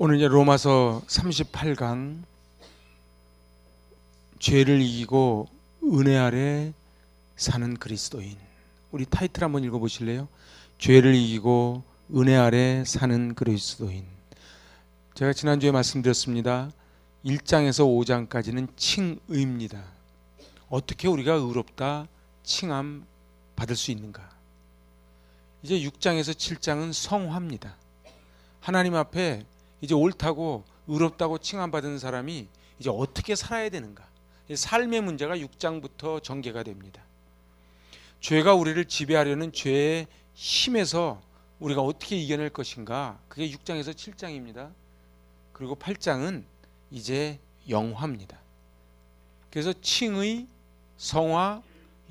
오늘 이제 로마서 38강 죄를 이기고 은혜 아래 사는 그리스도인. 우리 타이틀 한번 읽어보실래요? 죄를 이기고 은혜 아래 사는 그리스도인. 제가 지난주에 말씀드렸습니다. 1장에서 5장까지는 칭의입니다. 어떻게 우리가 의롭다 칭함 받을 수 있는가? 이제 6장에서 7장은 성화입니다. 하나님 앞에 이제 옳다고 의롭다고 칭함받은 사람이 이제 어떻게 살아야 되는가? 삶의 문제가 6장부터 전개가 됩니다. 죄가 우리를 지배하려는 죄의 힘에서 우리가 어떻게 이겨낼 것인가? 그게 6장에서 7장입니다. 그리고 8장은 이제 영화입니다. 그래서 칭의, 성화,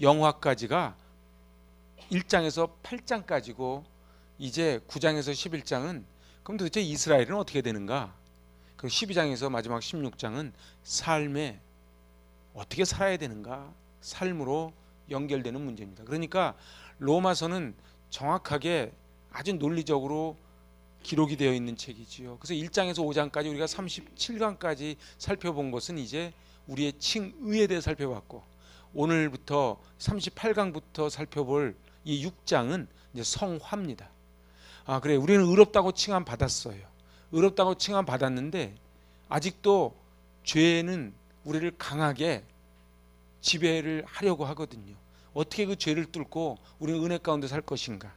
영화까지가 1장에서 8장까지고 이제 9장에서 11장은 그럼 도대체 이스라엘은 어떻게 되는가? 그 12장에서 마지막 16장은 삶에 어떻게 살아야 되는가? 삶으로 연결되는 문제입니다. 그러니까 로마서는 정확하게 아주 논리적으로 기록이 되어 있는 책이지요. 그래서 1장에서 5장까지 우리가 37강까지 살펴본 것은 이제 우리의 칭의에 대해 살펴봤고, 오늘부터 38강부터 살펴볼 이 6장은 이제 성화입니다. 그래, 우리는 의롭다고 칭함 받았어요. 의롭다고 칭함 받았는데 아직도 죄는 우리를 강하게 지배를 하려고 하거든요. 어떻게 그 죄를 뚫고 우리는 은혜 가운데 살 것인가?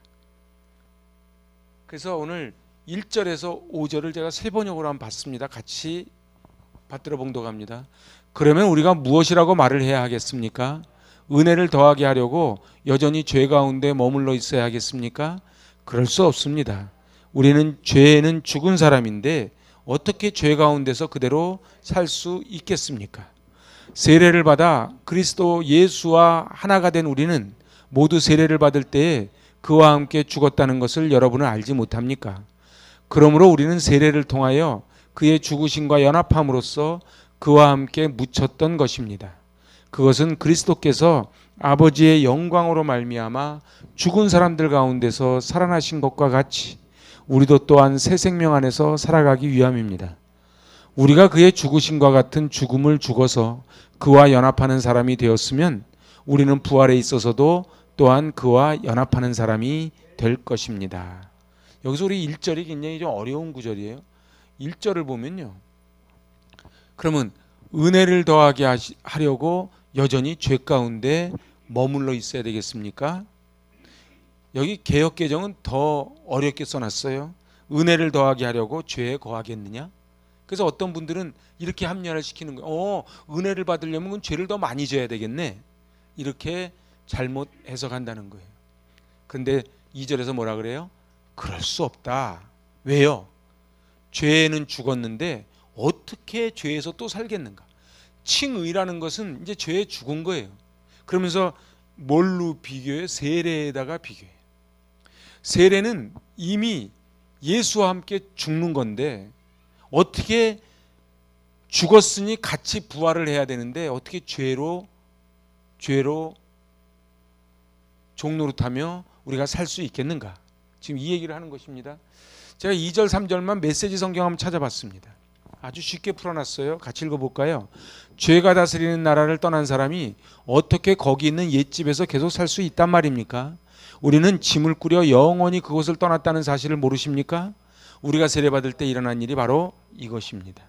그래서 오늘 1절에서 5절을 제가 세 번역으로 한번 봤습니다. 같이 받들어 봉독합니다. 그러면 우리가 무엇이라고 말을 해야 하겠습니까? 은혜를 더하게 하려고 여전히 죄 가운데 머물러 있어야 하겠습니까? 그럴 수 없습니다. 우리는 죄에는 죽은 사람인데 어떻게 죄 가운데서 그대로 살 수 있겠습니까? 세례를 받아 그리스도 예수와 하나가 된 우리는 모두 세례를 받을 때에 그와 함께 죽었다는 것을 여러분은 알지 못합니까? 그러므로 우리는 세례를 통하여 그의 죽으심과 연합함으로써 그와 함께 묻혔던 것입니다. 그것은 그리스도께서 아버지의 영광으로 말미암아 죽은 사람들 가운데서 살아나신 것과 같이 우리도 또한 새 생명 안에서 살아가기 위함입니다. 우리가 그의 죽으심과 같은 죽음을 죽어서 그와 연합하는 사람이 되었으면 우리는 부활에 있어서도 또한 그와 연합하는 사람이 될 것입니다. 여기서 우리 1절이 굉장히 좀 어려운 구절이에요. 1절을 보면요, 그러면 은혜를 더하게 하려고 여전히 죄 가운데 머물러 있어야 되겠습니까? 여기 개역개정은 더 어렵게 써놨어요. 은혜를 더하게 하려고 죄에 거하겠느냐? 그래서 어떤 분들은 이렇게 합리화를 시키는 거예요. 은혜를 받으려면 그건 죄를 더 많이 져야 되겠네. 이렇게 잘못 해석한다는 거예요. 그런데 2절에서 뭐라 그래요? 그럴 수 없다. 왜요? 죄는 죽었는데 어떻게 죄에서 또 살겠는가? 칭의라는 것은 이제 죄에 죽은 거예요. 그러면서 뭘로 비교해요? 세례에다가 비교해요. 세례는 이미 예수와 함께 죽는 건데 어떻게 죽었으니 같이 부활을 해야 되는데 어떻게 죄로 종노릇하며 우리가 살 수 있겠는가? 지금 이 얘기를 하는 것입니다. 제가 2절 3절만 메시지 성경 한번 찾아봤습니다. 아주 쉽게 풀어놨어요. 같이 읽어볼까요? 죄가 다스리는 나라를 떠난 사람이 어떻게 거기 있는 옛집에서 계속 살 수 있단 말입니까? 우리는 짐을 꾸려 영원히 그곳을 떠났다는 사실을 모르십니까? 우리가 세례받을 때 일어난 일이 바로 이것입니다.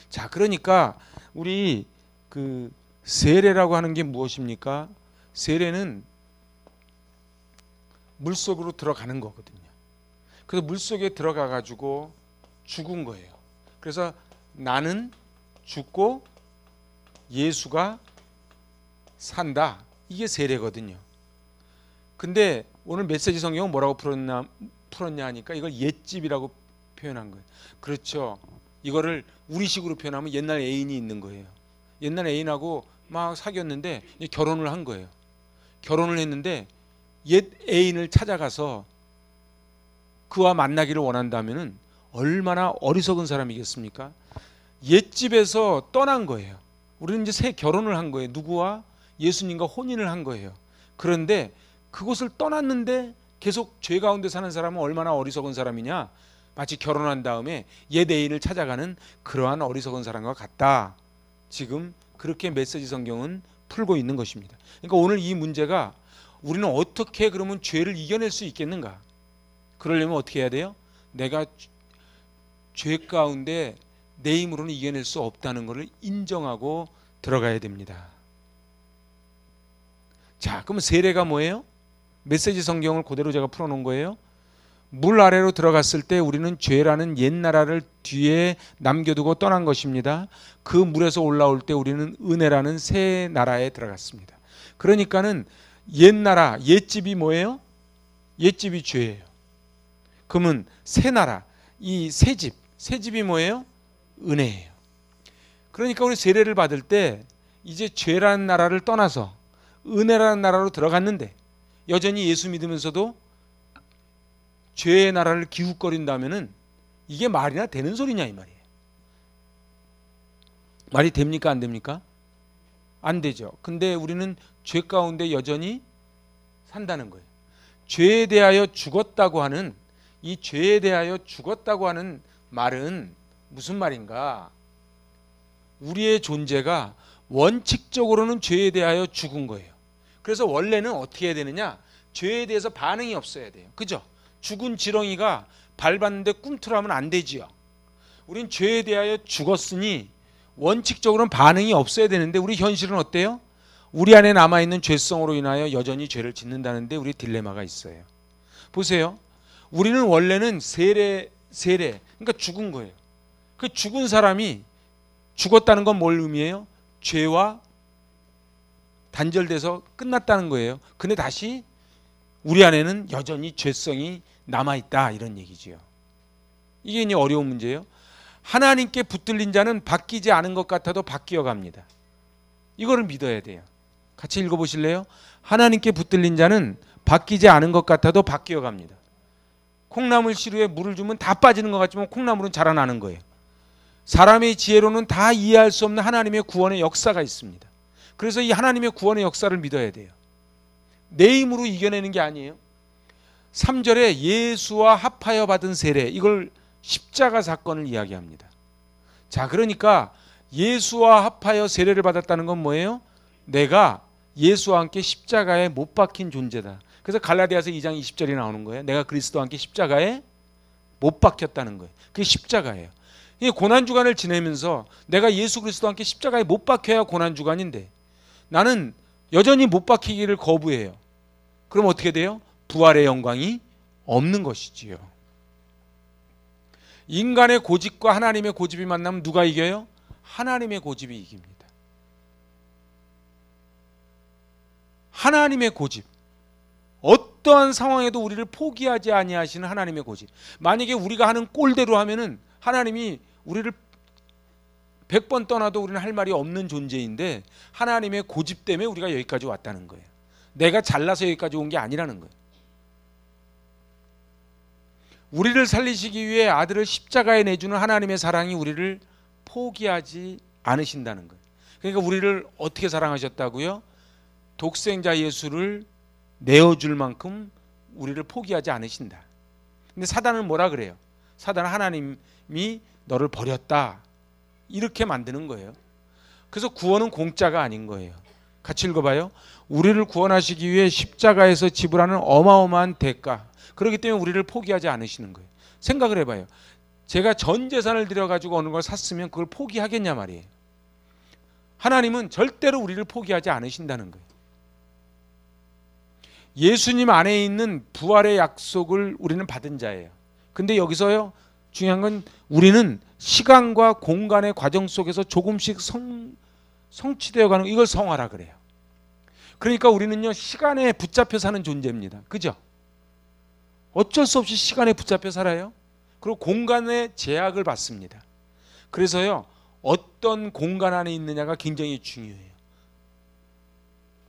자, 그러니까 우리 그 세례라고 하는 게 무엇입니까? 세례는 물속으로 들어가는 거거든요. 그래서 물속에 들어가 가지고 죽은 거예요. 그래서 나는 죽고 예수가 산다. 이게 세례거든요. 근데 오늘 메시지 성경은 뭐라고 풀었냐 하니까 이걸 옛집이라고 표현한 거예요. 그렇죠. 이거를 우리식으로 표현하면 옛날 애인이 있는 거예요. 옛날 애인하고 막 사귀었는데 결혼을 한 거예요. 결혼을 했는데 옛 애인을 찾아가서 그와 만나기를 원한다면은 얼마나 어리석은 사람이겠습니까? 옛집에서 떠난 거예요. 우리는 이제 새 결혼을 한 거예요. 누구와? 예수님과 혼인을 한 거예요. 그런데 그곳을 떠났는데 계속 죄 가운데 사는 사람은 얼마나 어리석은 사람이냐? 마치 결혼한 다음에 옛 애인을 찾아가는 그러한 어리석은 사람과 같다. 지금 그렇게 메시지 성경은 풀고 있는 것입니다. 그러니까 오늘 이 문제가 우리는 어떻게 그러면 죄를 이겨낼 수 있겠는가? 그러려면 어떻게 해야 돼요? 내가 죄 가운데 내 힘으로는 이겨낼 수 없다는 것을 인정하고 들어가야 됩니다. 자, 그럼 세례가 뭐예요? 메시지 성경을 그대로 제가 풀어놓은 거예요. 물 아래로 들어갔을 때 우리는 죄라는 옛 나라를 뒤에 남겨두고 떠난 것입니다. 그 물에서 올라올 때 우리는 은혜라는 새 나라에 들어갔습니다. 그러니까는 옛 나라, 옛집이 뭐예요? 옛집이 죄예요. 그러면 새 나라, 이 새 집이 뭐예요? 은혜예요. 그러니까 우리 세례를 받을 때 이제 죄라는 나라를 떠나서 은혜라는 나라로 들어갔는데 여전히 예수 믿으면서도 죄의 나라를 기웃거린다면은 이게 말이나 되는 소리냐 이 말이에요. 말이 됩니까 안 됩니까? 안 되죠. 근데 우리는 죄 가운데 여전히 산다는 거예요. 죄에 대하여 죽었다고 하는 이 죄에 대하여 죽었다고 하는 말은 무슨 말인가? 우리의 존재가 원칙적으로는 죄에 대하여 죽은 거예요. 그래서 원래는 어떻게 해야 되느냐? 죄에 대해서 반응이 없어야 돼요. 그죠? 죽은 지렁이가 밟았는데 꿈틀하면 안 되지요. 우린 죄에 대하여 죽었으니 원칙적으로는 반응이 없어야 되는데 우리 현실은 어때요? 우리 안에 남아있는 죄성으로 인하여 여전히 죄를 짓는다는데 우리 딜레마가 있어요. 보세요. 우리는 원래는 세례 그러니까 죽은 거예요. 그 죽은 사람이 죽었다는 건 뭘 의미해요? 죄와 단절돼서 끝났다는 거예요. 근데 다시 우리 안에는 여전히 죄성이 남아있다 이런 얘기지요. 이게 이제 어려운 문제예요. 하나님께 붙들린 자는 바뀌지 않은 것 같아도 바뀌어 갑니다. 이거를 믿어야 돼요. 같이 읽어보실래요? 하나님께 붙들린 자는 바뀌지 않은 것 같아도 바뀌어 갑니다. 콩나물 시루에 물을 주면 다 빠지는 것 같지만 콩나물은 자라나는 거예요. 사람의 지혜로는 다 이해할 수 없는 하나님의 구원의 역사가 있습니다. 그래서 이 하나님의 구원의 역사를 믿어야 돼요. 내 힘으로 이겨내는 게 아니에요. 3절에 예수와 합하여 받은 세례, 이걸 십자가 사건을 이야기합니다. 자, 그러니까 예수와 합하여 세례를 받았다는 건 뭐예요? 내가 예수와 함께 십자가에 못 박힌 존재다. 그래서 갈라디아서 2장 20절이 나오는 거예요. 내가 그리스도와 함께 십자가에 못 박혔다는 거예요. 그게 십자가예요. 이 고난주간을 지내면서 내가 예수 그리스도와 함께 십자가에 못 박혀야 고난주간인데 나는 여전히 못 박히기를 거부해요. 그럼 어떻게 돼요? 부활의 영광이 없는 것이지요. 인간의 고집과 하나님의 고집이 만나면 누가 이겨요? 하나님의 고집이 이깁니다. 하나님의 고집. 어떠한 상황에도 우리를 포기하지 아니하시는 하나님의 고집. 만약에 우리가 하는 꼴대로 하면은 하나님이 우리를 100번 떠나도 우리는 할 말이 없는 존재인데 하나님의 고집 때문에 우리가 여기까지 왔다는 거예요. 내가 잘나서 여기까지 온 게 아니라는 거예요. 우리를 살리시기 위해 아들을 십자가에 내주는 하나님의 사랑이 우리를 포기하지 않으신다는 거예요. 그러니까 우리를 어떻게 사랑하셨다고요? 독생자 예수를 내어줄 만큼 우리를 포기하지 않으신다. 근데 사단은 뭐라 그래요? 사단은 하나님이 너를 버렸다 이렇게 만드는 거예요. 그래서 구원은 공짜가 아닌 거예요. 같이 읽어봐요. 우리를 구원하시기 위해 십자가에서 지불하는 어마어마한 대가. 그렇기 때문에 우리를 포기하지 않으시는 거예요. 생각을 해봐요. 제가 전 재산을 들여가지고 어느 걸 샀으면 그걸 포기하겠냐 말이에요. 하나님은 절대로 우리를 포기하지 않으신다는 거예요. 예수님 안에 있는 부활의 약속을 우리는 받은 자예요. 근데 여기서요, 중요한 건 우리는 시간과 공간의 과정 속에서 조금씩 성취되어 가는, 이걸 성화라 그래요. 그러니까 우리는요, 시간에 붙잡혀 사는 존재입니다. 그죠? 어쩔 수 없이 시간에 붙잡혀 살아요. 그리고 공간의 제약을 받습니다. 그래서요, 어떤 공간 안에 있느냐가 굉장히 중요해요.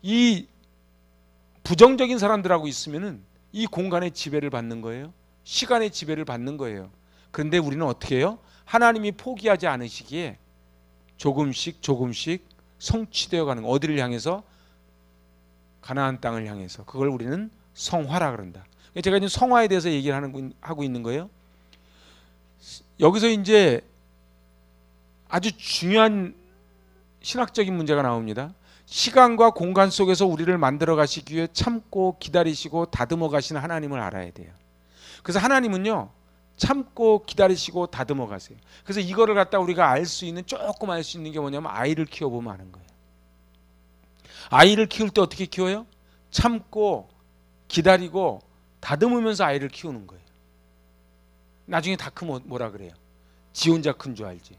이 부정적인 사람들하고 있으면은 이 공간의 지배를 받는 거예요. 시간의 지배를 받는 거예요. 그런데 우리는 어떻게 해요? 하나님이 포기하지 않으시기에 조금씩 성취되어 가는, 어디를 향해서? 가나안 땅을 향해서. 그걸 우리는 성화라 그런다. 제가 지금 성화에 대해서 얘기를 하고 있는 거예요. 여기서 이제 아주 중요한 신학적인 문제가 나옵니다. 시간과 공간 속에서 우리를 만들어 가시기 위해 참고 기다리시고 다듬어 가시는 하나님을 알아야 돼요. 그래서 하나님은요, 참고 기다리시고 다듬어 가세요. 그래서 이거를 갖다 우리가 알 수 있는, 조금 알 수 있는 게 뭐냐면 아이를 키워보면 아는 거예요. 아이를 키울 때 어떻게 키워요? 참고 기다리고 다듬으면서 아이를 키우는 거예요. 나중에 다 크면 뭐라 그래요? 지 혼자 큰 줄 알지.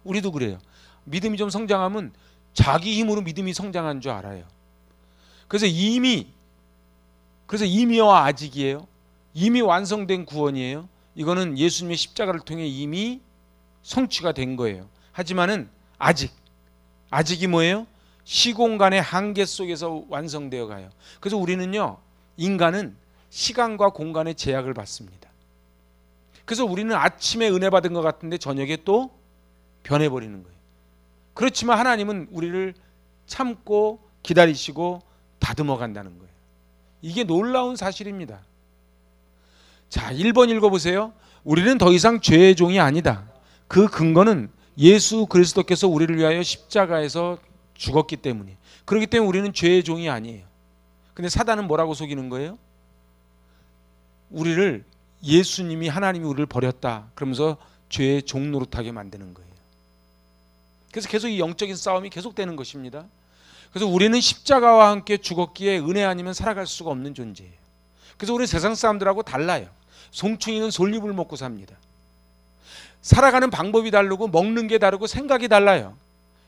우리도 그래요. 믿음이 좀 성장하면 자기 힘으로 믿음이 성장한 줄 알아요. 그래서 이미와 아직이에요. 이미 완성된 구원이에요. 이거는 예수님의 십자가를 통해 이미 성취가 된 거예요. 하지만은 아직이 뭐예요? 시공간의 한계 속에서 완성되어 가요. 그래서 우리는요, 인간은 시간과 공간의 제약을 받습니다. 그래서 우리는 아침에 은혜 받은 것 같은데 저녁에 또 변해버리는 거예요. 그렇지만 하나님은 우리를 참고 기다리시고 다듬어 간다는 거예요. 이게 놀라운 사실입니다. 자, 1번 읽어보세요. 우리는 더 이상 죄의 종이 아니다. 그 근거는 예수 그리스도께서 우리를 위하여 십자가에서 죽었기 때문이에요. 그렇기 때문에 우리는 죄의 종이 아니에요. 근데 사단은 뭐라고 속이는 거예요? 우리를, 예수님이, 하나님이 우리를 버렸다 그러면서 죄의 종 노릇하게 만드는 거예요. 그래서 계속 이 영적인 싸움이 계속되는 것입니다. 그래서 우리는 십자가와 함께 죽었기에 은혜 아니면 살아갈 수가 없는 존재예요. 그래서 우리는 세상 사람들하고 달라요. 송충이는 솔잎을 먹고 삽니다. 살아가는 방법이 다르고 먹는 게 다르고 생각이 달라요.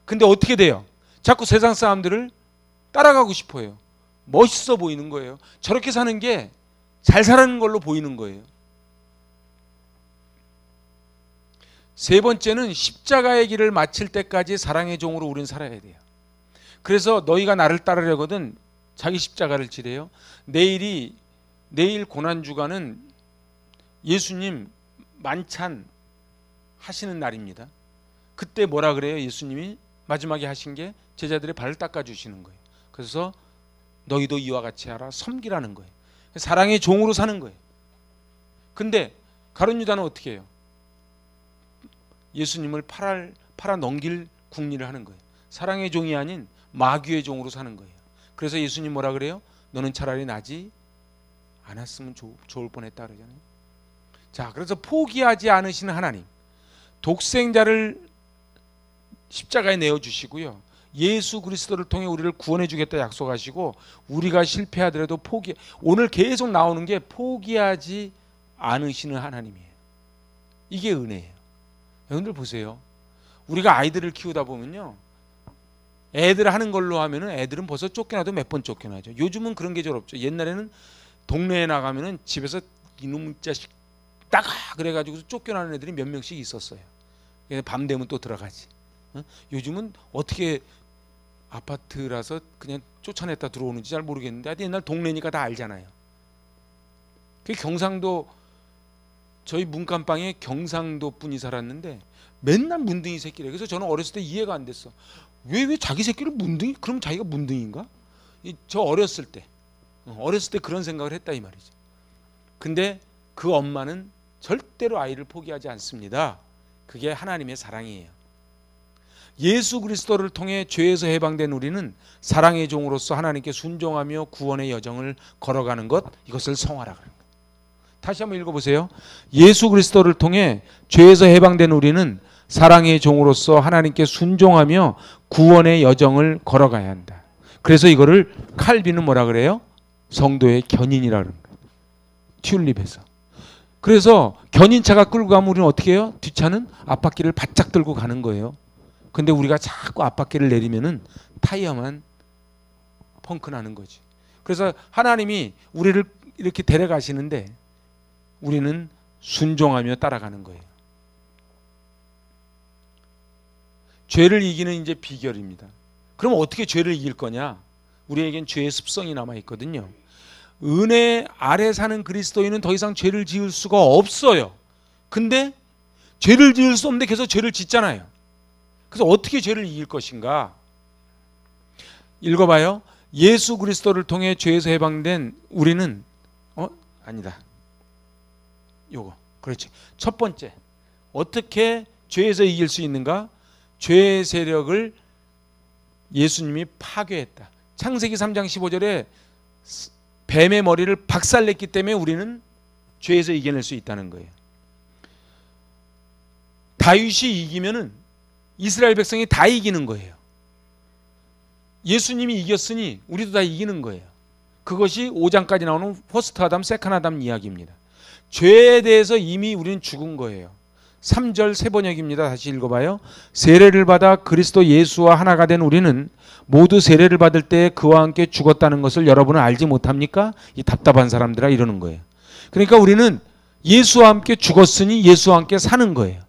근데 어떻게 돼요? 자꾸 세상 사람들을 따라가고 싶어요. 멋있어 보이는 거예요. 저렇게 사는 게 잘 사는 걸로 보이는 거예요. 세 번째는 십자가의 길을 마칠 때까지 사랑의 종으로 우리는 살아야 돼요. 그래서 너희가 나를 따르려거든 자기 십자가를 지래요. 내일 고난주간은 예수님 만찬 하시는 날입니다. 그때 뭐라 그래요? 예수님이 마지막에 하신 게 제자들의 발을 닦아주시는 거예요. 그래서 너희도 이와 같이 하라, 섬기라는 거예요. 사랑의 종으로 사는 거예요. 근데 가룟 유다는 어떻게 해요? 예수님을 팔아 넘길 궁리를 하는 거예요. 사랑의 종이 아닌 마귀의 종으로 사는 거예요. 그래서 예수님 뭐라 그래요? 너는 차라리 나지 않았으면 좋을 뻔했다 그러잖아요. 자, 그래서 포기하지 않으시는 하나님, 독생자를 십자가에 내어주시고요, 예수 그리스도를 통해 우리를 구원해 주겠다 약속하시고, 우리가 실패하더라도 오늘 계속 나오는 게 포기하지 않으시는 하나님이에요. 이게 은혜예요. 여러분들 보세요. 우리가 아이들을 키우다 보면요, 애들 하는 걸로 하면은 애들은 벌써 쫓겨나도 몇 번 쫓겨나죠. 요즘은 그런 게 잘 없죠. 옛날에는 동네에 나가면은 집에서 이놈 자식 나가 그래가지고 쫓겨나는 애들이 몇 명씩 있었어요. 밤 되면 또 들어가지. 요즘은 어떻게 아파트라서 그냥 쫓아냈다 들어오는지 잘 모르겠는데, 하여튼 옛날 동네니까 다 알잖아요. 그 경상도, 저희 문간방에 경상도 분이 살았는데 맨날 문둥이 새끼래. 그래서 저는 어렸을 때 이해가 안 됐어. 왜 자기 새끼를 문둥이? 그럼 자기가 문둥이인가? 저 어렸을 때 그런 생각을 했다 이 말이죠. 근데 그 엄마는 절대로 아이를 포기하지 않습니다. 그게 하나님의 사랑이에요. 예수 그리스도를 통해 죄에서 해방된 우리는 사랑의 종으로서 하나님께 순종하며 구원의 여정을 걸어가는 것, 이것을 성화라 그럽니다. 다시 한번 읽어보세요. 예수 그리스도를 통해 죄에서 해방된 우리는 사랑의 종으로서 하나님께 순종하며 구원의 여정을 걸어가야 한다. 그래서 이거를 칼빈은 뭐라 그래요? 성도의 견인이라 그러는 거예요. 튤립에서. 그래서 견인차가 끌고 가면 우리는 어떻게 해요? 뒷차는 앞바퀴를 바짝 들고 가는 거예요. 근데 우리가 자꾸 앞바퀴를 내리면은 타이어만 펑크 나는 거지. 그래서 하나님이 우리를 이렇게 데려가시는데 우리는 순종하며 따라가는 거예요. 죄를 이기는 이제 비결입니다. 그럼 어떻게 죄를 이길 거냐? 우리에겐 죄의 습성이 남아 있거든요. 은혜 아래 사는 그리스도인은 더 이상 죄를 지을 수가 없어요. 근데 죄를 지을 수 없는데 계속 죄를 짓잖아요. 그래서 어떻게 죄를 이길 것인가? 읽어봐요. 예수 그리스도를 통해 죄에서 해방된 우리는 아니다. 요거 그렇지. 첫 번째, 어떻게 죄에서 이길 수 있는가? 죄의 세력을 예수님이 파괴했다. 창세기 3장 15절에 뱀의 머리를 박살냈기 때문에 우리는 죄에서 이겨낼 수 있다는 거예요. 다윗이 이기면은 이스라엘 백성이 다 이기는 거예요. 예수님이 이겼으니 우리도 다 이기는 거예요. 그것이 5장까지 나오는 퍼스트 아담, 세컨 아담 이야기입니다. 죄에 대해서 이미 우리는 죽은 거예요. 3절 세 번역입니다. 다시 읽어봐요. 세례를 받아 그리스도 예수와 하나가 된 우리는 모두 세례를 받을 때 그와 함께 죽었다는 것을 여러분은 알지 못합니까? 이 답답한 사람들아 이러는 거예요. 그러니까 우리는 예수와 함께 죽었으니 예수와 함께 사는 거예요.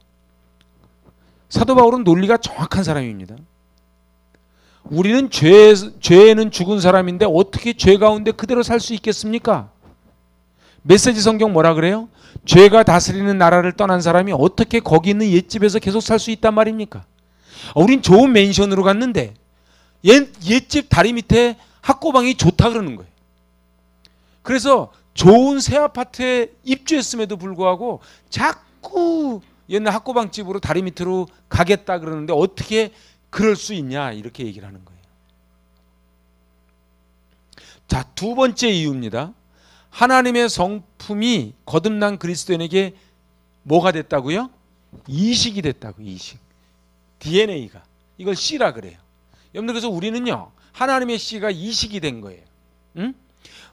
사도 바울은 논리가 정확한 사람입니다. 우리는 죄에는 죽은 사람인데 어떻게 죄 가운데 그대로 살 수 있겠습니까? 메시지 성경 뭐라 그래요? 죄가 다스리는 나라를 떠난 사람이 어떻게 거기 있는 옛집에서 계속 살 수 있단 말입니까? 우린 좋은 맨션으로 갔는데 옛집 다리 밑에 학고방이 좋다 그러는 거예요. 그래서 좋은 새 아파트에 입주했음에도 불구하고 자꾸 옛날 학고방집으로 다리 밑으로 가겠다 그러는데 어떻게 그럴 수 있냐 이렇게 얘기를 하는 거예요. 자, 두 번째 이유입니다. 하나님의 성품이 거듭난 그리스도인에게 뭐가 됐다고요? 이식이 됐다고. 이식. DNA가. 이걸 C라 그래요. 여러분들 그래서 우리는요. 하나님의 C가 이식이 된 거예요. 응?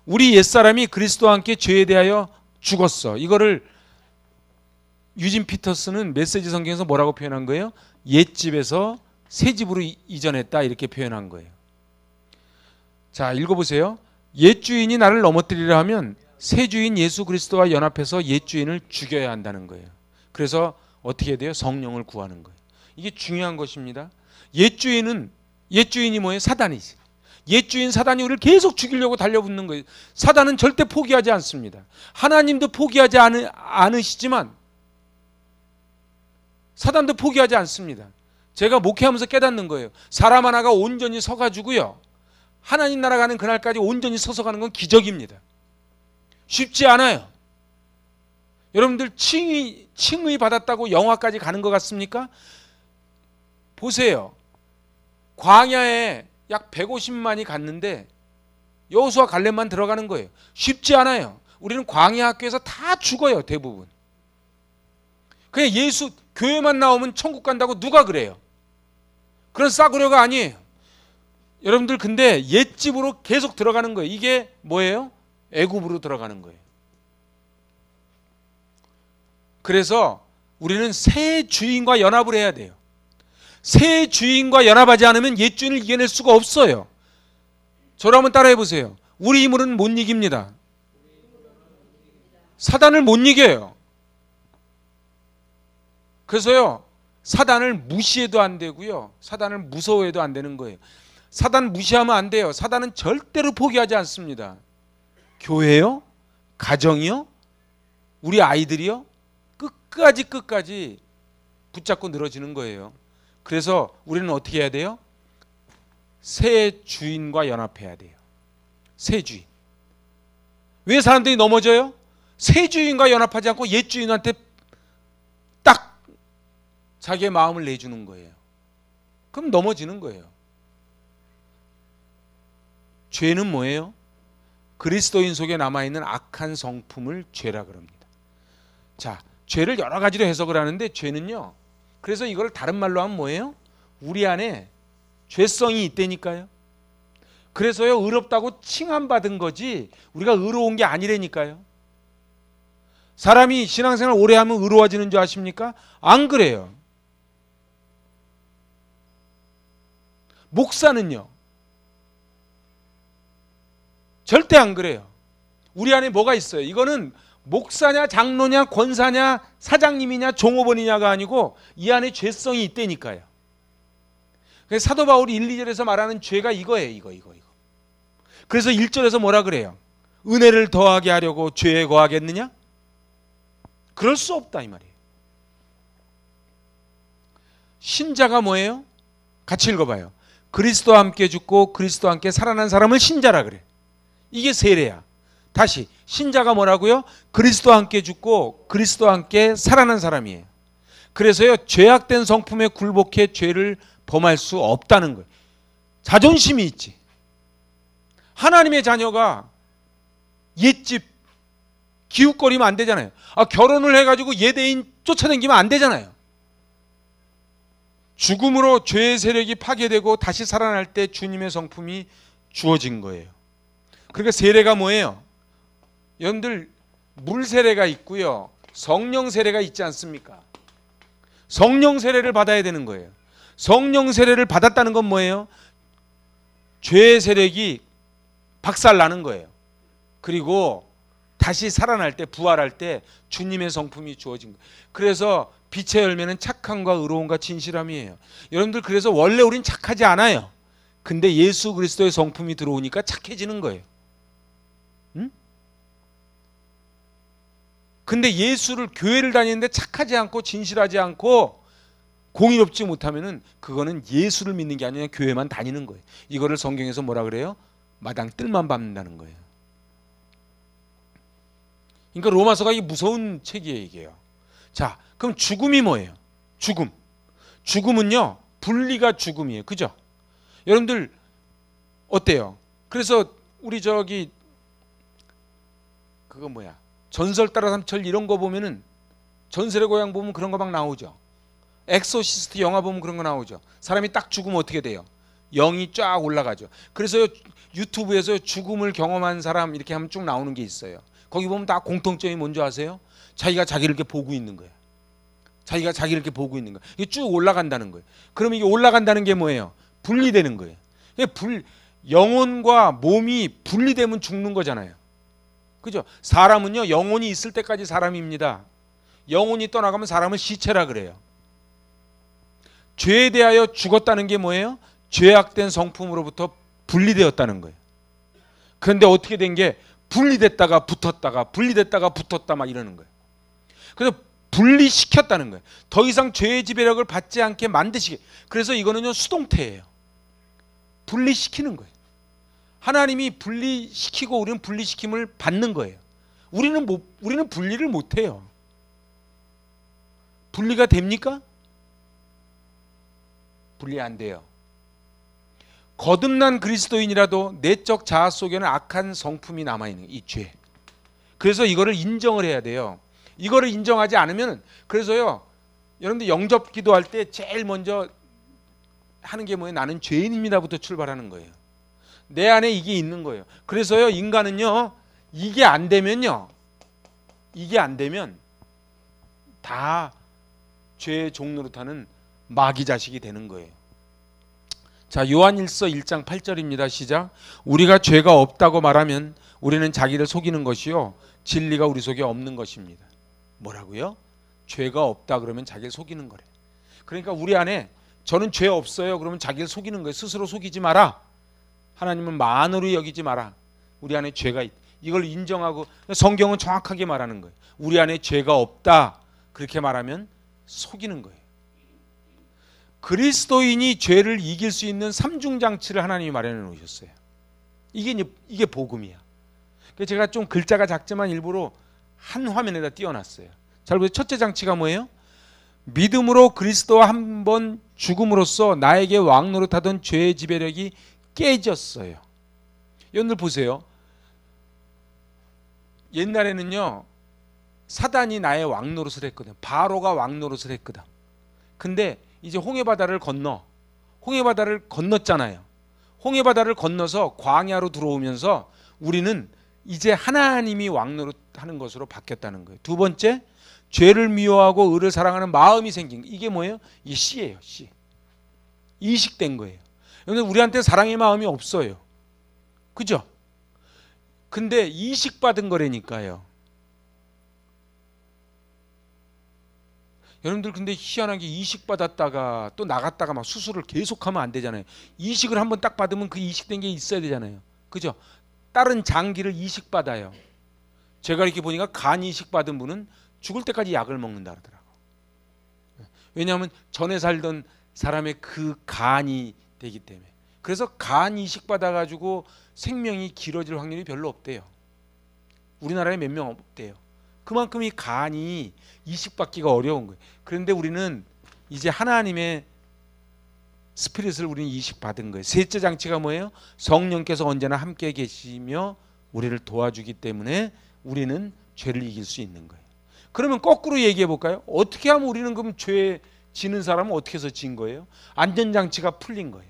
우리 옛사람이 그리스도와 함께 죄에 대하여 죽었어. 이거를 유진 피터스는 메시지 성경에서 뭐라고 표현한 거예요? 옛집에서 새집으로 이전했다 이렇게 표현한 거예요. 자, 읽어보세요. 옛 주인이 나를 넘어뜨리려 하면 새 주인 예수 그리스도와 연합해서 옛 주인을 죽여야 한다는 거예요. 그래서 어떻게 해야 돼요? 성령을 구하는 거예요. 이게 중요한 것입니다. 옛 주인이 뭐예요? 사단이지. 옛 주인 사단이 우리를 계속 죽이려고 달려붙는 거예요. 사단은 절대 포기하지 않습니다. 하나님도 포기하지 않으시지만 사단도 포기하지 않습니다. 제가 목회하면서 깨닫는 거예요. 사람 하나가 온전히 서가지고요. 하나님 나라 가는 그날까지 온전히 서서 가는 건 기적입니다. 쉽지 않아요. 여러분들 칭의 받았다고 영화까지 가는 것 같습니까? 보세요. 광야에 약 150만이 갔는데 여호수아 갈렙만 들어가는 거예요. 쉽지 않아요. 우리는 광야 학교에서 다 죽어요. 대부분. 그냥 예수 교회만 나오면 천국 간다고 누가 그래요? 그런 싸구려가 아니에요. 여러분들 근데 옛집으로 계속 들어가는 거예요. 이게 뭐예요? 애굽으로 들어가는 거예요. 그래서 우리는 새 주인과 연합을 해야 돼요. 새 주인과 연합하지 않으면 옛 주인을 이겨낼 수가 없어요. 저를 한번 따라해 보세요. 우리 힘으로는 못 이깁니다. 사단을 못 이겨요. 그래서요, 사단을 무시해도 안 되고요. 사단을 무서워해도 안 되는 거예요. 사단 무시하면 안 돼요. 사단은 절대로 포기하지 않습니다. 교회요? 가정이요? 우리 아이들이요? 끝까지 붙잡고 늘어지는 거예요. 그래서 우리는 어떻게 해야 돼요? 새 주인과 연합해야 돼요. 새 주인. 왜 사람들이 넘어져요? 새 주인과 연합하지 않고 옛 주인한테 딱 자기의 마음을 내주는 거예요. 그럼 넘어지는 거예요. 죄는 뭐예요? 그리스도인 속에 남아있는 악한 성품을 죄라 그럽니다. 자, 죄를 여러 가지로 해석을 하는데 죄는요. 그래서 이걸 다른 말로 하면 뭐예요? 우리 안에 죄성이 있다니까요. 그래서요, 의롭다고 칭함받은 거지 우리가 의로운 게 아니라니까요. 사람이 신앙생활 오래 하면 의로워지는 줄 아십니까? 안 그래요. 목사는요. 절대 안 그래요. 우리 안에 뭐가 있어요? 이거는 목사냐 장로냐 권사냐 사장님이냐 종업원이냐가 아니고 이 안에 죄성이 있다니까요. 그래서 사도 바울이 1, 2절에서 말하는 죄가 이거예요. 이거. 그래서 1절에서 뭐라 그래요? 은혜를 더하게 하려고 죄에 거하겠느냐? 그럴 수 없다 이 말이에요. 신자가 뭐예요? 같이 읽어봐요. 그리스도와 함께 죽고 그리스도와 함께 살아난 사람을 신자라 그래. 이게 세례야. 다시 신자가 뭐라고요? 그리스도와 함께 죽고 그리스도와 함께 살아난 사람이에요. 그래서요, 죄악된 성품에 굴복해 죄를 범할 수 없다는 거예요. 자존심이 있지. 하나님의 자녀가 옛집 기웃거리면 안 되잖아요. 결혼을 해가지고 예대인 쫓아다니면 안 되잖아요. 죽음으로 죄의 세력이 파괴되고 다시 살아날 때 주님의 성품이 주어진 거예요. 그러니까 세례가 뭐예요? 여러분들 물 세례가 있고요, 성령 세례가 있지 않습니까? 성령 세례를 받아야 되는 거예요. 성령 세례를 받았다는 건 뭐예요? 죄의 세력이 박살나는 거예요. 그리고 다시 살아날 때, 부활할 때 주님의 성품이 주어진 거예요. 그래서 빛의 열매는 착함과 의로움과 진실함이에요. 여러분들, 그래서 원래 우린 착하지 않아요. 근데 예수 그리스도의 성품이 들어오니까 착해지는 거예요. 응? 근데 예수를, 교회를 다니는데 착하지 않고 진실하지 않고 공의롭지 못하면은 그거는 예수를 믿는 게 아니라 교회만 다니는 거예요. 이거를 성경에서 뭐라 그래요? 마당 뜰만 밟는다는 거예요. 그러니까 로마서가 이게 무서운 책이에요, 이게요. 자, 그럼 죽음이 뭐예요? 죽음. 죽음은요, 분리가 죽음이에요. 그죠? 여러분들 어때요? 그래서 우리 그거 뭐야? 전설 따라 삼철 이런 거 보면은, 전설의 고향 보면 그런 거 막 나오죠. 엑소시스트 영화 보면 그런 거 나오죠. 사람이 딱 죽으면 어떻게 돼요? 영이 쫙 올라가죠. 그래서 유튜브에서 죽음을 경험한 사람 이렇게 하면 쭉 나오는 게 있어요. 거기 보면 다 공통점이 뭔지 아세요? 자기가 자기를 이렇게 보고 있는 거예요. 자기가 자기를 이렇게 보고 있는 거예요. 이게 쭉 올라간다는 거예요. 그러면 이게 올라간다는 게 뭐예요? 분리되는 거예요. 영혼과 몸이 분리되면 죽는 거잖아요. 그죠? 사람은요, 영혼이 있을 때까지 사람입니다. 영혼이 떠나가면 사람은 시체라 그래요. 죄에 대하여 죽었다는 게 뭐예요? 죄악된 성품으로부터 분리되었다는 거예요. 그런데 어떻게 된 게, 분리됐다가 붙었다가 분리됐다가 붙었다 막 이러는 거예요. 그래서 분리시켰다는 거예요. 더 이상 죄의 지배력을 받지 않게 만드시게. 그래서 이거는요, 수동태예요. 분리시키는 거예요. 하나님이 분리시키고 우리는 분리시킴을 받는 거예요. 우리는 분리를 못 해요. 분리가 됩니까? 분리 안 돼요. 거듭난 그리스도인이라도 내적 자아 속에는 악한 성품이 남아있는 이 죄. 그래서 이거를 인정을 해야 돼요. 이거를 인정하지 않으면, 그래서요, 여러분들 영접 기도할 때 제일 먼저 하는 게 뭐예요? 나는 죄인입니다부터 출발하는 거예요. 내 안에 이게 있는 거예요. 그래서요, 인간은요, 이게 안 되면 다 죄의 종노릇하는 마귀 자식이 되는 거예요. 자, 요한일서 1장 8절입니다. 시작. 우리가 죄가 없다고 말하면 우리는 자기를 속이는 것이요, 진리가 우리 속에 없는 것입니다. 뭐라고요? 죄가 없다 그러면 자기를 속이는 거래. 그러니까 우리 안에 저는 죄 없어요 그러면 자기를 속이는 거예요. 스스로 속이지 마라. 하나님은 만으로 여기지 마라. 우리 안에 죄가 있다. 이걸 인정하고, 성경은 정확하게 말하는 거예요. 우리 안에 죄가 없다 그렇게 말하면 속이는 거예요. 그리스도인이 죄를 이길 수 있는 삼중장치를 하나님이 마련해 놓으셨어요. 이게 복음이야. 제가 좀 글자가 작지만 일부러 한 화면에다 띄워놨어요. 잘 보세요. 첫째 장치가 뭐예요? 믿음으로 그리스도와 한 번 죽음으로써 나에게 왕노릇하던 죄의 지배력이 깨졌어요. 여러분들 보세요. 옛날에는요, 사단이 나의 왕노릇을 했거든. 바로가 왕노릇을 했거든. 근데 이제 홍해바다를 건넜잖아요. 홍해바다를 건너서 광야로 들어오면서 우리는 이제 하나님이 왕노릇하는 것으로 바뀌었다는 거예요. 두 번째, 죄를 미워하고 의를 사랑하는 마음이 생긴, 이게 뭐예요? 이 씨예요. 씨. 이식된 거예요. 그런데 우리한테 사랑의 마음이 없어요. 그죠? 근데 이식받은 거라니까요. 여러분들 근데 희한하게 이식받았다가 또 나갔다가 막 수술을 계속하면 안 되잖아요. 이식을 한번 딱 받으면 그 이식된 게 있어야 되잖아요. 그죠? 다른 장기를 이식받아요. 제가 이렇게 보니까 간 이식받은 분은 죽을 때까지 약을 먹는다 그러더라고. 왜냐하면 전에 살던 사람의 그 간이 되기 때문에. 그래서 간 이식받아가지고 생명이 길어질 확률이 별로 없대요. 우리나라에 몇 명 없대요. 그만큼 이 간이 이식받기가 어려운 거예요. 그런데 우리는 이제 하나님의 스피릿을 우리는 이식받은 거예요. 셋째 장치가 뭐예요? 성령께서 언제나 함께 계시며 우리를 도와주기 때문에 우리는 죄를 이길 수 있는 거예요. 그러면 거꾸로 얘기해 볼까요? 어떻게 하면 우리는 그럼 죄 지는 사람은 어떻게 해서 진 거예요? 안전장치가 풀린 거예요.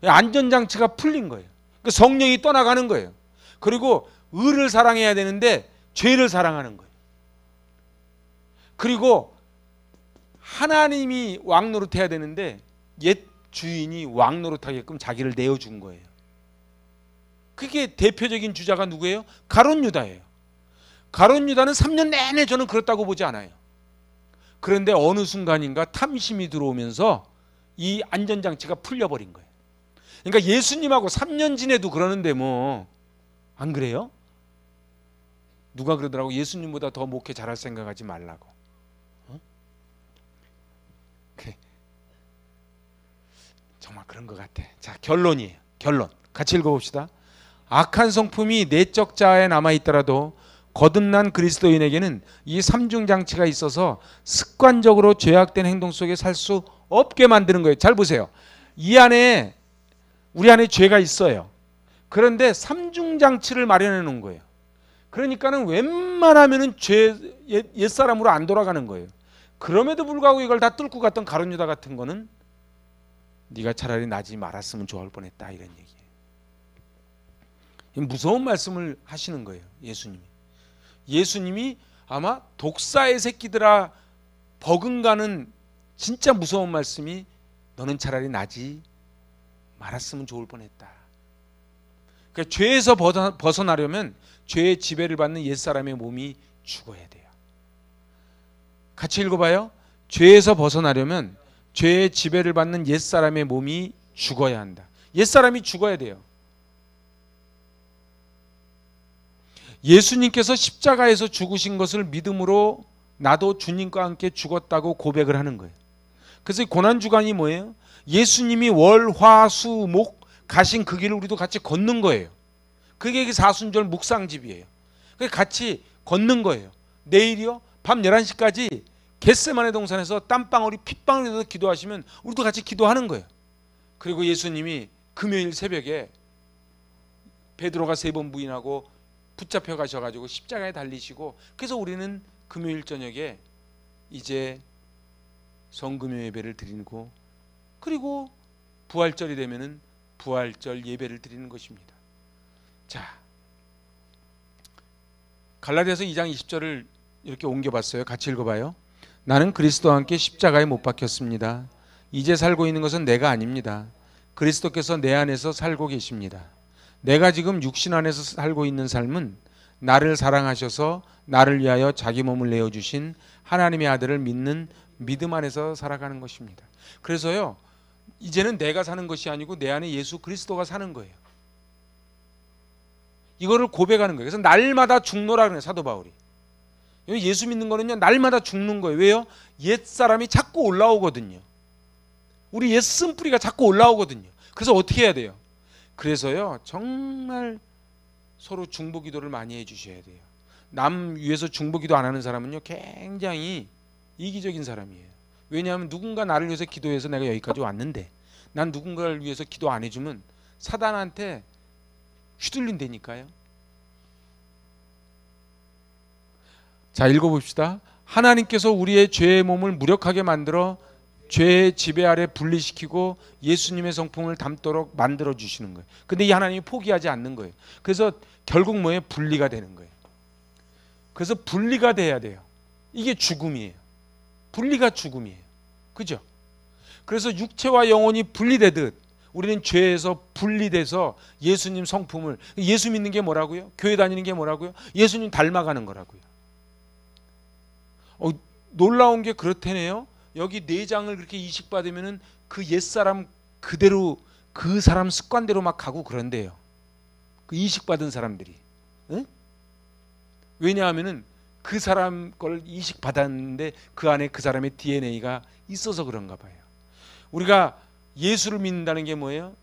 안전장치가 풀린 거예요. 그러니까 성령이 떠나가는 거예요. 그리고 의를 사랑해야 되는데 죄를 사랑하는 거예요. 그리고 하나님이 왕노릇해야 되는데 옛 주인이 왕노릇하게끔 자기를 내어준 거예요. 그게 대표적인 주자가 누구예요? 가룟 유다예요. 가룟 유다는 3년 내내 저는 그렇다고 보지 않아요. 그런데 어느 순간인가 탐심이 들어오면서 이 안전장치가 풀려버린 거예요. 그러니까 예수님하고 3년 지내도 그러는데 뭐 안 그래요? 누가 그러더라고. 예수님보다 더 목회 잘할 생각하지 말라고. 그래. 정말 그런 것 같아. 자, 결론이에요. 결론. 같이 읽어봅시다. 악한 성품이 내적 자아에 남아있더라도 거듭난 그리스도인에게는 이 삼중장치가 있어서 습관적으로 죄악된 행동 속에 살 수 없게 만드는 거예요. 잘 보세요. 이 안에 우리 안에 죄가 있어요. 그런데 삼중장치를 마련해 놓은 거예요. 그러니까는 웬만하면은 옛사람으로 안 돌아가는 거예요. 그럼에도 불구하고 이걸 다 뚫고 갔던 가룟 유다 같은 거는 네가 차라리 나지 말았으면 좋을 뻔했다 이런 얘기예요. 무서운 말씀을 하시는 거예요. 예수님이 아마 독사의 새끼들아 버금가는 진짜 무서운 말씀이 너는 차라리 나지 말았으면 좋을 뻔했다. 그러니까 죄에서 벗어나려면 죄의 지배를 받는 옛사람의 몸이 죽어야 돼요. 같이 읽어봐요. 죄에서 벗어나려면 죄의 지배를 받는 옛사람의 몸이 죽어야 한다. 옛사람이 죽어야 돼요. 예수님께서 십자가에서 죽으신 것을 믿음으로 나도 주님과 함께 죽었다고 고백을 하는 거예요. 그래서 고난주간이 뭐예요? 예수님이 월, 화, 수, 목 가신 그 길을 우리도 같이 걷는 거예요. 그게 사순절 묵상집이에요. 같이 걷는 거예요. 내일이요? 밤 11시까지 겟세마네 동산에서 땀방울이 핏방울이 돼서 기도하시면 우리도 같이 기도하는 거예요. 그리고 예수님이 금요일 새벽에 베드로가 3번 부인하고 붙잡혀 가셔가지고 십자가에 달리시고, 그래서 우리는 금요일 저녁에 이제 성금요 예배를 드리고, 그리고 부활절이 되면은 부활절 예배를 드리는 것입니다. 자, 갈라디아서 2장 20절을 이렇게 옮겨봤어요. 같이 읽어봐요. 나는 그리스도와 함께 십자가에 못 박혔습니다. 이제 살고 있는 것은 내가 아닙니다. 그리스도께서 내 안에서 살고 계십니다. 내가 지금 육신 안에서 살고 있는 삶은 나를 사랑하셔서 나를 위하여 자기 몸을 내어주신 하나님의 아들을 믿는 믿음 안에서 살아가는 것입니다. 그래서요, 이제는 내가 사는 것이 아니고 내 안에 예수 그리스도가 사는 거예요. 이거를 고백하는 거예요. 그래서 날마다 죽노라 그래요, 사도 바울이. 예수 믿는 거는요, 날마다 죽는 거예요. 왜요? 옛사람이 자꾸 올라오거든요. 우리 옛 쓴뿌리가 자꾸 올라오거든요. 그래서 어떻게 해야 돼요? 그래서요, 정말 서로 중보기도를 많이 해주셔야 돼요. 남 위해서 중보기도 안 하는 사람은요, 굉장히 이기적인 사람이에요. 왜냐하면 누군가 나를 위해서 기도해서 내가 여기까지 왔는데 난 누군가를 위해서 기도 안 해주면 사단한테 휘둘린다니까요. 자, 읽어봅시다. 하나님께서 우리의 죄의 몸을 무력하게 만들어 죄의 지배 아래 분리시키고 예수님의 성품을 담도록 만들어 주시는 거예요. 근데 이 하나님이 포기하지 않는 거예요. 그래서 결국 뭐예요? 분리가 되는 거예요. 그래서 분리가 돼야 돼요. 이게 죽음이에요. 분리가 죽음이에요. 그죠? 그래서 육체와 영혼이 분리되듯 우리는 죄에서 분리돼서 예수님 성품을, 예수 믿는 게 뭐라고요? 교회 다니는 게 뭐라고요? 예수님 닮아가는 거라고요. 놀라운 게 그렇다네요. 여기 4장을 그렇게 이식받으면은 그 옛사람 그대로 그 사람 습관대로 막 가고 그런데요. 그 이식받은 사람들이. 응? 왜냐하면은 그 사람 걸 이식받았는데 그 안에 그 사람의 DNA가 있어서 그런가 봐요. 우리가 예수를 믿는다는 게 뭐예요?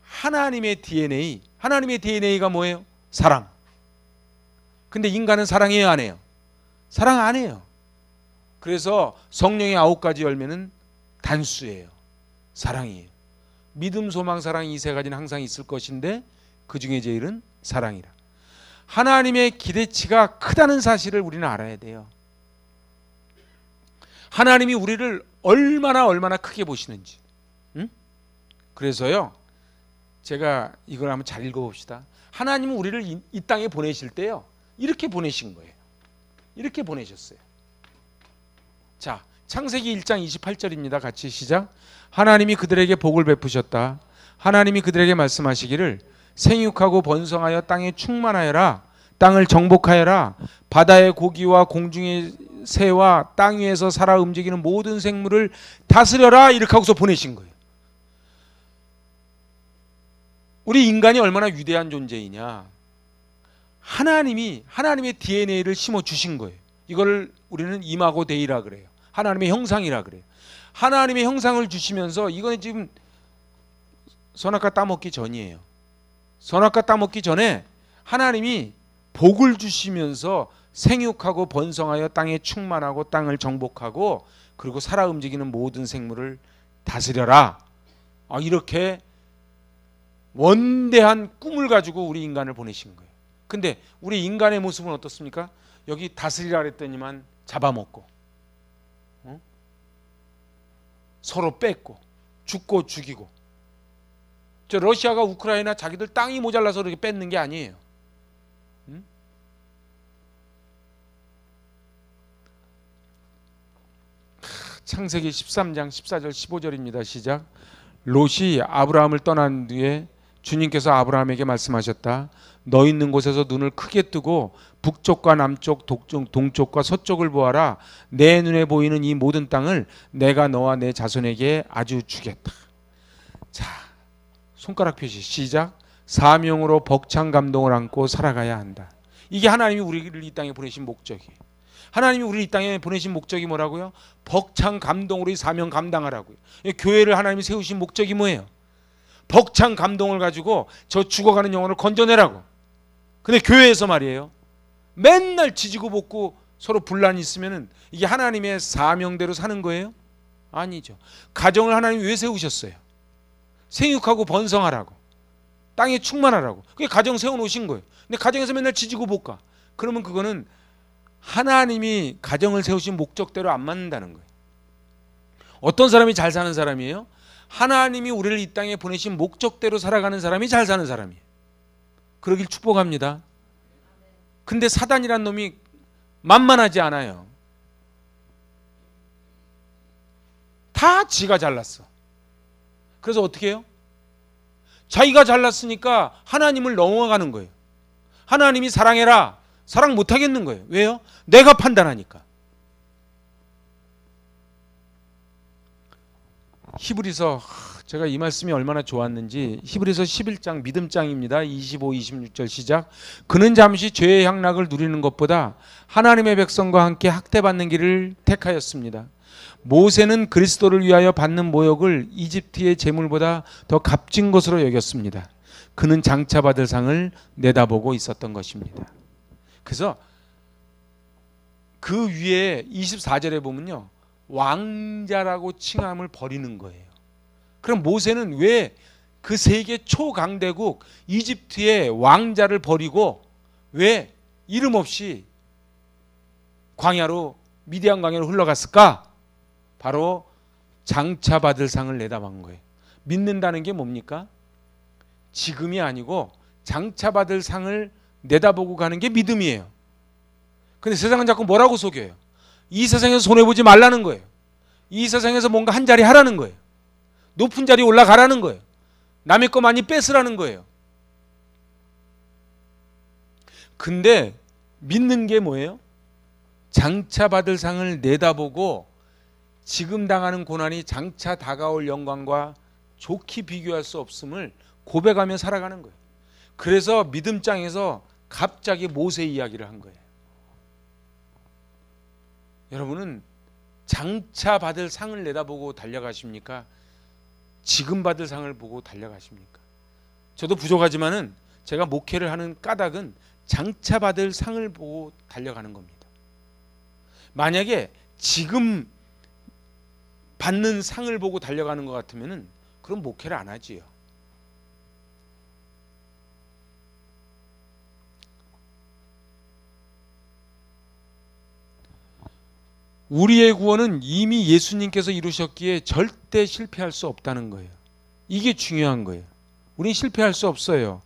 하나님의 DNA. 하나님의 DNA가 뭐예요? 사랑. 근데 인간은 사랑해요, 안 해요? 사랑 안 해요. 그래서 성령의 9가지 열매는 단수예요. 사랑이에요. 믿음, 소망, 사랑 이 세 가지는 항상 있을 것인데 그 중에 제일은 사랑이라. 하나님의 기대치가 크다는 사실을 우리는 알아야 돼요. 하나님이 우리를 얼마나 크게 보시는지. 응? 그래서요, 제가 이걸 한번 잘 읽어봅시다. 하나님은 우리를 이 땅에 보내실 때요, 이렇게 보내신 거예요. 이렇게 보내셨어요. 자, 창세기 1장 28절입니다. 같이 시작. 하나님이 그들에게 복을 베푸셨다. 하나님이 그들에게 말씀하시기를 생육하고 번성하여 땅에 충만하여라. 땅을 정복하여라. 바다의 고기와 공중의 새와 땅 위에서 살아 움직이는 모든 생물을 다스려라. 이렇게 하고서 보내신 거예요. 우리 인간이 얼마나 위대한 존재이냐. 하나님의 DNA를 심어 주신 거예요. 이걸 우리는 이마고 데이라 그래요. 하나님의 형상이라 그래요. 하나님의 형상을 주시면서, 이거는 지금 선악과 따먹기 전이에요. 선악과 따먹기 전에 하나님이 복을 주시면서 생육하고 번성하여 땅에 충만하고 땅을 정복하고 그리고 살아 움직이는 모든 생물을 다스려라. 이렇게 원대한 꿈을 가지고 우리 인간을 보내신 거예요. 근데 우리 인간의 모습은 어떻습니까? 여기 다스리라 그랬더니만 잡아먹고, 서로 뺏고, 죽고 죽이고. 저 러시아가 우크라이나 자기들 땅이 모자라서 그렇게 뺏는 게 아니에요. 창세기 13장 14절 15절입니다. 시작. 롯이 아브라함을 떠난 뒤에 주님께서 아브라함에게 말씀하셨다. 너 있는 곳에서 눈을 크게 뜨고 북쪽과 남쪽, 동쪽과 서쪽을 보아라. 내 눈에 보이는 이 모든 땅을 내가 너와 내 자손에게 아주 주겠다. 자, 손가락 표시 시작. 사명으로 벅찬 감동을 안고 살아가야 한다. 이게 하나님이 우리를 이 땅에 보내신 목적이에요. 하나님이 우리를 이 땅에 보내신 목적이 뭐라고요? 벅찬 감동으로 이 사명 감당하라고요. 교회를 하나님이 세우신 목적이 뭐예요? 벅찬 감동을 가지고 저 죽어가는 영혼을 건져내라고. 근데 교회에서 말이에요, 맨날 지지고 볶고 서로 분란이 있으면은 이게 하나님의 사명대로 사는 거예요? 아니죠. 가정을 하나님이 왜 세우셨어요? 생육하고 번성하라고, 땅에 충만하라고. 그게 가정 세워놓으신 거예요. 근데 가정에서 맨날 지지고 볶아. 그러면 그거는 하나님이 가정을 세우신 목적대로 안 맞는다는 거예요. 어떤 사람이 잘 사는 사람이에요? 하나님이 우리를 이 땅에 보내신 목적대로 살아가는 사람이 잘 사는 사람이에요. 그러길 축복합니다. 근데 사단이란 놈이 만만하지 않아요. 다 지가 잘났어. 그래서 어떻게 해요? 자기가 잘났으니까 하나님을 넘어가는 거예요. 하나님이 사랑해라. 사랑 못하겠는 거예요. 왜요? 내가 판단하니까. 히브리서, 제가 이 말씀이 얼마나 좋았는지, 히브리서 11장 믿음장입니다. 25, 26절 시작. 그는 잠시 죄의 향락을 누리는 것보다 하나님의 백성과 함께 학대받는 길을 택하였습니다. 모세는 그리스도를 위하여 받는 모욕을 이집트의 재물보다 더 값진 것으로 여겼습니다. 그는 장차 받을 상을 내다보고 있었던 것입니다. 그래서 그 위에 24절에 보면요, 왕자라고 칭함을 버리는 거예요. 그럼 모세는 왜 그 세계 초강대국 이집트의 왕자를 버리고 왜 이름 없이 광야로, 미디안 광야로 흘러갔을까? 바로 장차 받을 상을 내다본 거예요. 믿는다는 게 뭡니까? 지금이 아니고 장차 받을 상을 내다보고 가는 게 믿음이에요. 근데 세상은 자꾸 뭐라고 속여요? 이 세상에서 손해보지 말라는 거예요. 이 세상에서 뭔가 한 자리 하라는 거예요. 높은 자리에 올라가라는 거예요. 남의 거 많이 뺏으라는 거예요. 근데 믿는 게 뭐예요? 장차 받을 상을 내다보고 지금 당하는 고난이 장차 다가올 영광과 좋게 비교할 수 없음을 고백하며 살아가는 거예요. 그래서 믿음장에서 갑자기 모세 이야기를 한 거예요. 여러분은 장차 받을 상을 내다보고 달려가십니까? 지금 받을 상을 보고 달려가십니까? 저도 부족하지만은 제가 목회를 하는 까닭은 장차 받을 상을 보고 달려가는 겁니다. 만약에 지금 받는 상을 보고 달려가는 것 같으면은 그럼 목회를 안 하지요. 우리의 구원은 이미 예수님께서 이루셨기에 절대 실패할 수 없다는 거예요. 이게 중요한 거예요. 우린 실패할 수 없어요.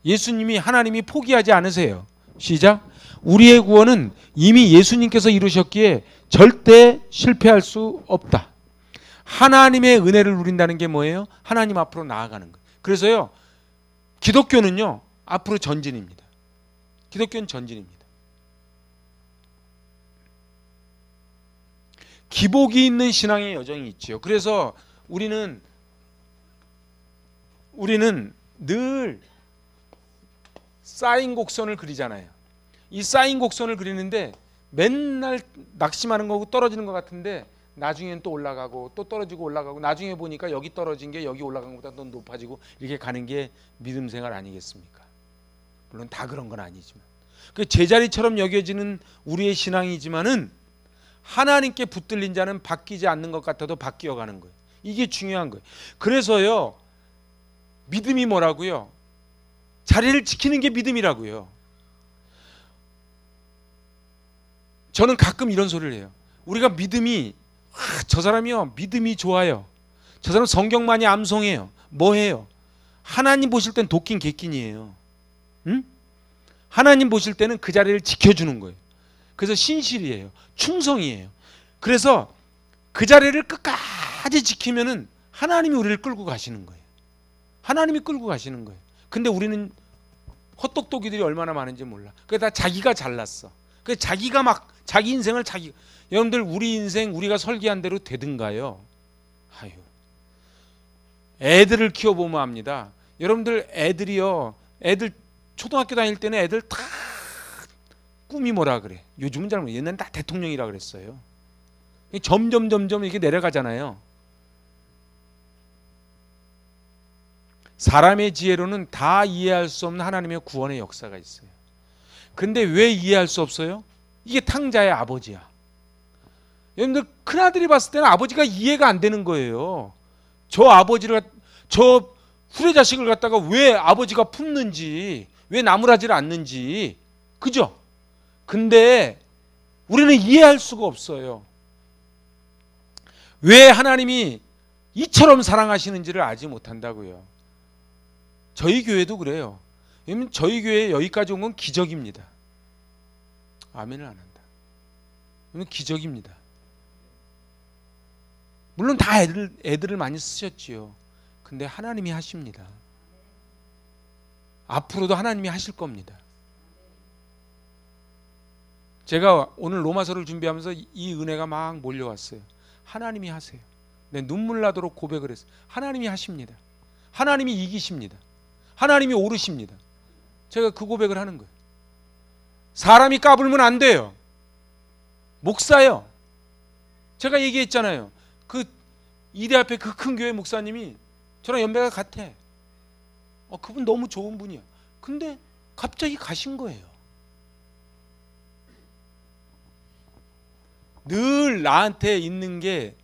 예수님이, 하나님이 포기하지 않으세요. 시작. 우리의 구원은 이미 예수님께서 이루셨기에 절대 실패할 수 없다. 하나님의 은혜를 누린다는 게 뭐예요? 하나님 앞으로 나아가는 거예요. 그래서요, 기독교는요, 앞으로 전진입니다. 기독교는 전진입니다. 기복이 있는 신앙의 여정이 있지요. 그래서 우리는 늘 쌓인 곡선을 그리잖아요. 이 쌓인 곡선을 그리는데 맨날 낙심하는 거고 떨어지는 것 같은데 나중엔 또 올라가고 또 떨어지고 올라가고 나중에 보니까 여기 떨어진 게 여기 올라간 것보다 더 높아지고 이렇게 가는 게 믿음 생활 아니겠습니까? 물론 다 그런 건 아니지만 그 제자리처럼 여겨지는 우리의 신앙이지만은 하나님께 붙들린 자는 바뀌지 않는 것 같아도 바뀌어 가는 거예요. 이게 중요한 거예요. 그래서요, 믿음이 뭐라고요? 자리를 지키는 게 믿음이라고요. 저는 가끔 이런 소리를 해요. 우리가 믿음이, 저 사람이요, 믿음이 좋아요. 저 사람 성경 많이 암송해요. 뭐 해요? 하나님 보실 땐 도끼인 개낀이에요. 응? 하나님 보실 때는 그 자리를 지켜주는 거예요. 그래서 신실이에요. 충성이에요. 그래서 그 자리를 끝까지 지키면은 하나님이 우리를 끌고 가시는 거예요. 하나님이 끌고 가시는 거예요. 근데 우리는 헛똑똑이들이 얼마나 많은지 몰라. 그게 다 자기가 잘났어. 그 자기가 막 자기 인생을 여러분들 우리 인생 우리가 설계한 대로 되든가요? 아유. 애들을 키워보면 압니다. 여러분들 애들이요. 애들 초등학교 다닐 때는 애들 다 꿈이 뭐라 그래? 요즘은 잘 모르겠어요. 옛날엔 다 대통령이라 그랬어요. 점점 이렇게 내려가잖아요. 사람의 지혜로는 다 이해할 수 없는 하나님의 구원의 역사가 있어요. 근데 왜 이해할 수 없어요? 이게 탕자의 아버지야. 여러분들 큰아들이 봤을 때는 아버지가 이해가 안 되는 거예요. 저 후레자식을 갖다가 왜 아버지가 품는지, 왜 나무라지를 않는지, 그죠? 근데 우리는 이해할 수가 없어요. 왜 하나님이 이처럼 사랑하시는지를 알지 못한다고요. 저희 교회도 그래요. 왜냐면 저희 교회에 여기까지 온 건 기적입니다. 아멘을 안 한다. 이건 기적입니다. 물론 다 애들을 많이 쓰셨지요. 근데 하나님이 하십니다. 앞으로도 하나님이 하실 겁니다. 제가 오늘 로마서를 준비하면서 이 은혜가 막 몰려왔어요. 하나님이 하세요. 내 눈물 나도록 고백을 했어요. 하나님이 하십니다. 하나님이 이기십니다. 하나님이 오르십니다. 제가 그 고백을 하는 거예요. 사람이 까불면 안 돼요. 목사요. 제가 얘기했잖아요. 그 이대 앞에 그 큰 교회 목사님이 저랑 연배가 같아. 그분 너무 좋은 분이야. 근데 갑자기 가신 거예요. 늘 나한테 있는 게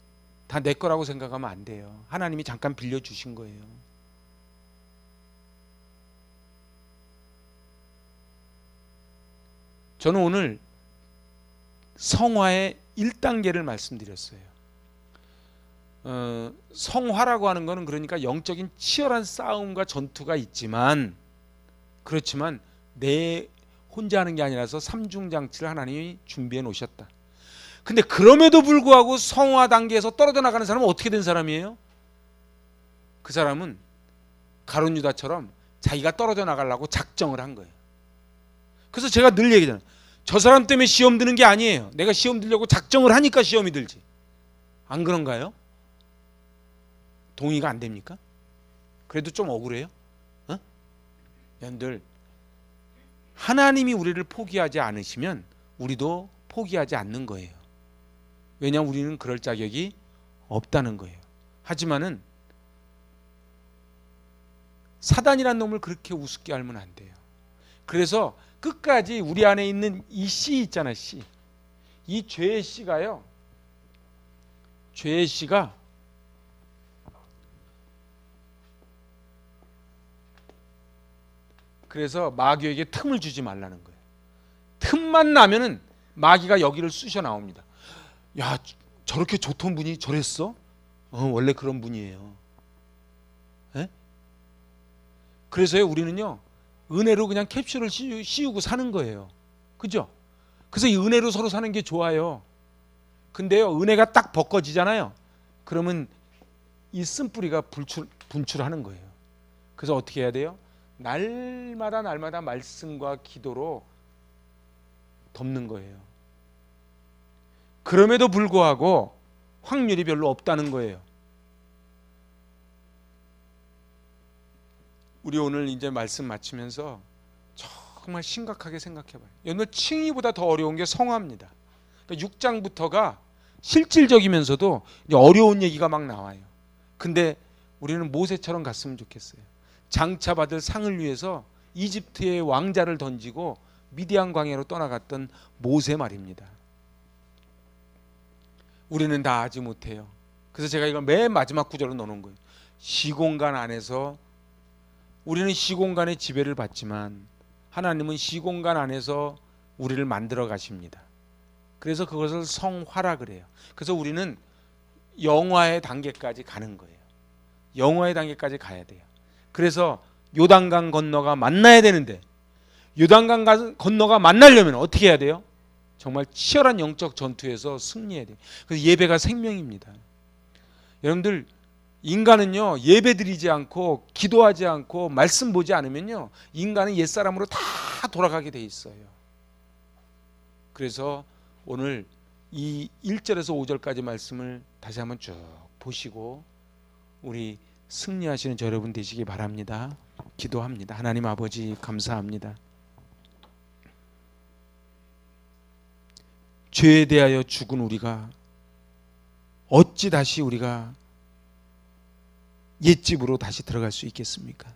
다 내 거라고 생각하면 안 돼요. 하나님이 잠깐 빌려주신 거예요. 저는 오늘 성화의 1단계를 말씀드렸어요. 성화라고 하는 것은 그러니까 영적인 치열한 싸움과 전투가 있지만, 그렇지만 내 혼자 하는 게 아니라서 삼중장치를 하나님이 준비해 놓으셨다. 근데 그럼에도 불구하고 성화 단계에서 떨어져 나가는 사람은 어떻게 된 사람이에요? 그 사람은 가룟 유다처럼 자기가 떨어져 나가려고 작정을 한 거예요. 그래서 제가 늘 얘기하잖아요. 저 사람 때문에 시험 드는 게 아니에요. 내가 시험 들려고 작정을 하니까 시험이 들지. 안 그런가요? 동의가 안 됩니까? 그래도 좀 억울해요? 여러분들, 하나님이 우리를 포기하지 않으시면 우리도 포기하지 않는 거예요. 왜냐하면 우리는 그럴 자격이 없다는 거예요. 하지만은 사단이란 놈을 그렇게 우습게 알면 안 돼요. 그래서 끝까지 우리 안에 있는 이 씨 있잖아요. 씨. 이 죄의 씨가요. 죄의 씨가 그래서 마귀에게 틈을 주지 말라는 거예요. 틈만 나면은 마귀가 여기를 쑤셔 나옵니다. 야, 저렇게 좋던 분이 저랬어? 원래 그런 분이에요. 에? 그래서요, 우리는요, 은혜로 그냥 캡슐을 씌우고 사는 거예요. 그죠? 그래서 이 은혜로 서로 사는 게 좋아요. 근데요, 은혜가 딱 벗겨지잖아요. 그러면 이 쓴뿌리가 분출하는 거예요. 그래서 어떻게 해야 돼요? 날마다 말씀과 기도로 덮는 거예요. 그럼에도 불구하고 확률이 별로 없다는 거예요. 우리 오늘 이제 말씀 마치면서 정말 심각하게 생각해봐요. 오늘 칭의보다 더 어려운 게 성화입니다. 그러니까 6장부터가 실질적이면서도 어려운 얘기가 막 나와요. 근데 우리는 모세처럼 갔으면 좋겠어요. 장차받을 상을 위해서 이집트의 왕자를 던지고 미디안 광야로 떠나갔던 모세 말입니다. 우리는 다 하지 못해요. 그래서 제가 이걸 맨 마지막 구절로 넣어놓은 거예요. 시공간 안에서 우리는 시공간의 지배를 받지만 하나님은 시공간 안에서 우리를 만들어 가십니다. 그래서 그것을 성화라 그래요. 그래서 우리는 영화의 단계까지 가는 거예요. 영화의 단계까지 가야 돼요. 그래서 요단강 건너가 만나야 되는데 요단강 건너가 만나려면 어떻게 해야 돼요? 정말 치열한 영적 전투에서 승리해야 돼요. 그래서 예배가 생명입니다. 여러분들 인간은요, 예배 드리지 않고 기도하지 않고 말씀 보지 않으면요, 인간은 옛사람으로 다 돌아가게 돼 있어요. 그래서 오늘 이 1절에서 5절까지 말씀을 다시 한번 쭉 보시고 우리 승리하시는 저 여러분 되시기 바랍니다. 기도합니다. 하나님 아버지 감사합니다. 죄에 대하여 죽은 우리가 어찌 다시 우리가 옛집으로 다시 들어갈 수 있겠습니까?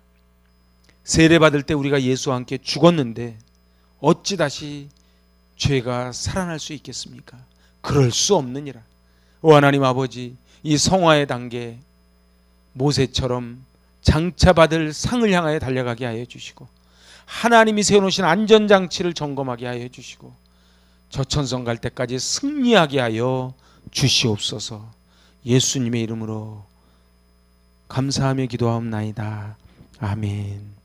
세례받을 때 우리가 예수와 함께 죽었는데 어찌 다시 죄가 살아날 수 있겠습니까? 그럴 수 없느니라. 오 하나님 아버지, 이 성화의 단계 모세처럼 장차받을 상을 향하여 달려가게 하여 주시고 하나님이 세워놓으신 안전장치를 점검하게 하여 주시고 저천성 갈 때까지 승리하게 하여 주시옵소서. 예수님의 이름으로 감사하며 기도하옵나이다. 아멘.